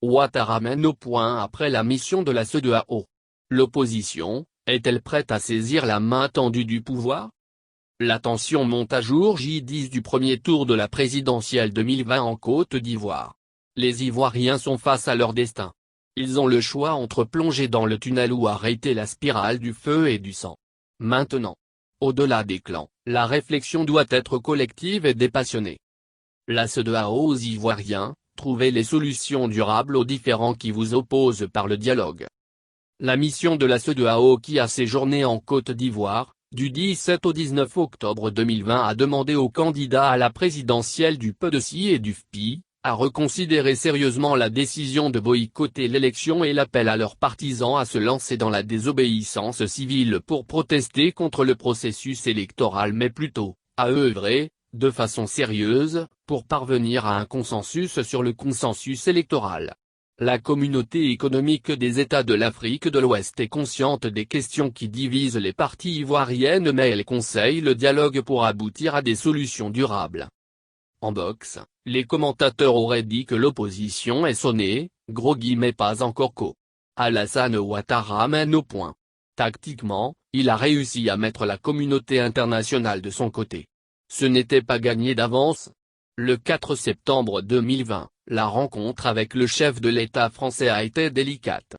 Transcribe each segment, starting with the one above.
Ouattara mène au point après la mission de la CEDEAO. L'opposition, est-elle prête à saisir la main tendue du pouvoir? La tension monte à jour J10 du premier tour de la présidentielle 2020 en Côte d'Ivoire. Les Ivoiriens sont face à leur destin. Ils ont le choix entre plonger dans le tunnel ou arrêter la spirale du feu et du sang. Maintenant. Au-delà des clans, la réflexion doit être collective et dépassionnée. La CEDEAO aux Ivoiriens, trouvez les solutions durables aux différends qui vous opposent par le dialogue. La mission de la CEDEAO qui a séjourné en Côte d'Ivoire, du 17 au 19 octobre 2020 a demandé aux candidats à la présidentielle du PDC et du FPI, à reconsidérer sérieusement la décision de boycotter l'élection et l'appel à leurs partisans à se lancer dans la désobéissance civile pour protester contre le processus électoral mais plutôt, à œuvrer, de façon sérieuse, pour parvenir à un consensus sur le consensus électoral. La communauté économique des États de l'Afrique de l'Ouest est consciente des questions qui divisent les parties ivoiriennes mais elle conseille le dialogue pour aboutir à des solutions durables. En boxe, les commentateurs auraient dit que l'opposition est sonnée, gros guillemets pas encore qu'au. Alassane Ouattara mène au point. Tactiquement, il a réussi à mettre la communauté internationale de son côté. Ce n'était pas gagné d'avance. Le 4 septembre 2020, la rencontre avec le chef de l'État français a été délicate.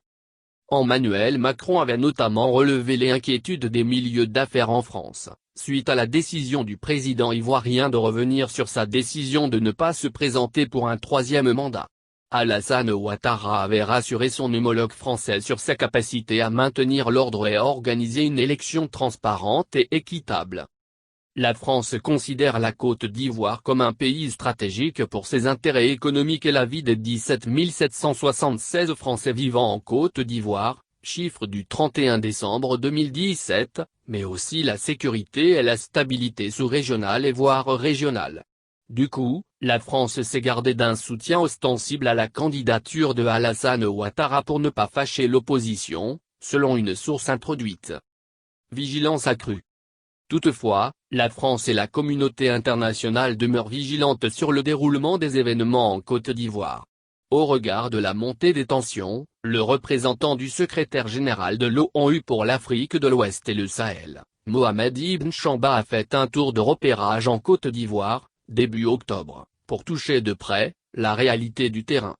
Emmanuel Macron avait notamment relevé les inquiétudes des milieux d'affaires en France, suite à la décision du président ivoirien de revenir sur sa décision de ne pas se présenter pour un troisième mandat. Alassane Ouattara avait rassuré son homologue français sur sa capacité à maintenir l'ordre et à organiser une élection transparente et équitable. La France considère la Côte d'Ivoire comme un pays stratégique pour ses intérêts économiques et la vie des 17 776 Français vivant en Côte d'Ivoire, chiffre du 31 décembre 2017, mais aussi la sécurité et la stabilité sous-régionale et voire régionale. Du coup, la France s'est gardée d'un soutien ostensible à la candidature de Alassane Ouattara pour ne pas fâcher l'opposition, selon une source introduite. Vigilance accrue. Toutefois, la France et la communauté internationale demeurent vigilantes sur le déroulement des événements en Côte d'Ivoire. Au regard de la montée des tensions, le représentant du secrétaire général de l'ONU pour l'Afrique de l'Ouest et le Sahel, Mohamed Ibn Chamba a fait un tour de repérage en Côte d'Ivoire, début octobre, pour toucher de près, la réalité du terrain.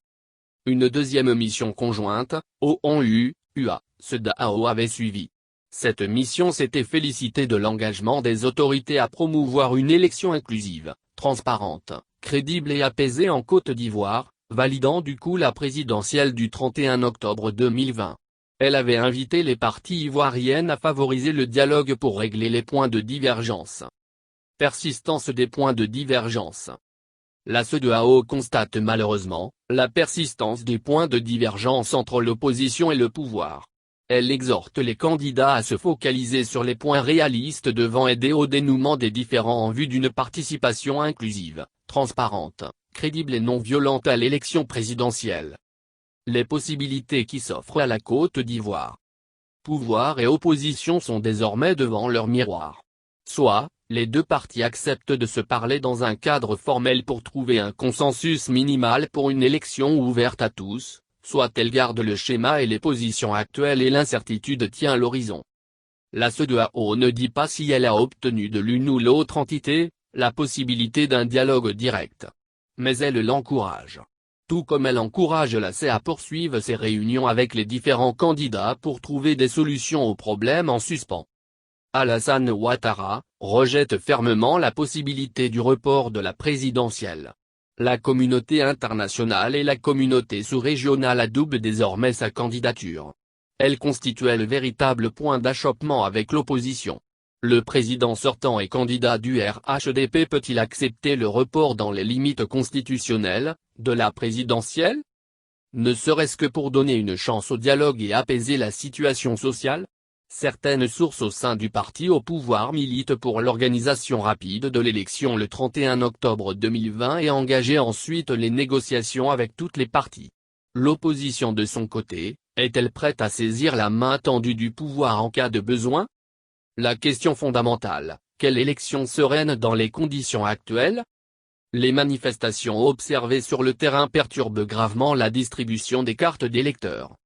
Une deuxième mission conjointe, ONU-UA, CEDEAO avait suivi. Cette mission s'était félicitée de l'engagement des autorités à promouvoir une élection inclusive, transparente, crédible et apaisée en Côte d'Ivoire, validant du coup la présidentielle du 31 octobre 2020. Elle avait invité les parties ivoiriennes à favoriser le dialogue pour régler les points de divergence. Persistance des points de divergence. La CEDEAO constate malheureusement, la persistance des points de divergence entre l'opposition et le pouvoir. Elle exhorte les candidats à se focaliser sur les points réalistes devant aider au dénouement des différends en vue d'une participation inclusive, transparente, crédible et non violente à l'élection présidentielle. Les possibilités qui s'offrent à la Côte d'Ivoire. Pouvoir et opposition sont désormais devant leur miroir. Soit, les deux parties acceptent de se parler dans un cadre formel pour trouver un consensus minimal pour une élection ouverte à tous, soit elles gardent le schéma et les positions actuelles et l'incertitude tient l'horizon. La CEDEAO ne dit pas si elle a obtenu de l'une ou l'autre entité, la possibilité d'un dialogue direct. Mais elle l'encourage. Tout comme elle encourage la CEDEAO à poursuivre ses réunions avec les différents candidats pour trouver des solutions aux problèmes en suspens. Alassane Ouattara, rejette fermement la possibilité du report de la présidentielle. La communauté internationale et la communauté sous-régionale adoubent désormais sa candidature. Elle constituait le véritable point d'achoppement avec l'opposition. Le président sortant et candidat du RHDP peut-il accepter le report dans les limites constitutionnelles, de la présidentielle? Ne serait-ce que pour donner une chance au dialogue et apaiser la situation sociale? Certaines sources au sein du parti au pouvoir militent pour l'organisation rapide de l'élection le 31 octobre 2020 et engager ensuite les négociations avec toutes les parties. L'opposition de son côté, est-elle prête à saisir la main tendue du pouvoir en cas de besoin? La question fondamentale, quelle élection sereine dans les conditions actuelles? Les manifestations observées sur le terrain perturbent gravement la distribution des cartes d'électeurs.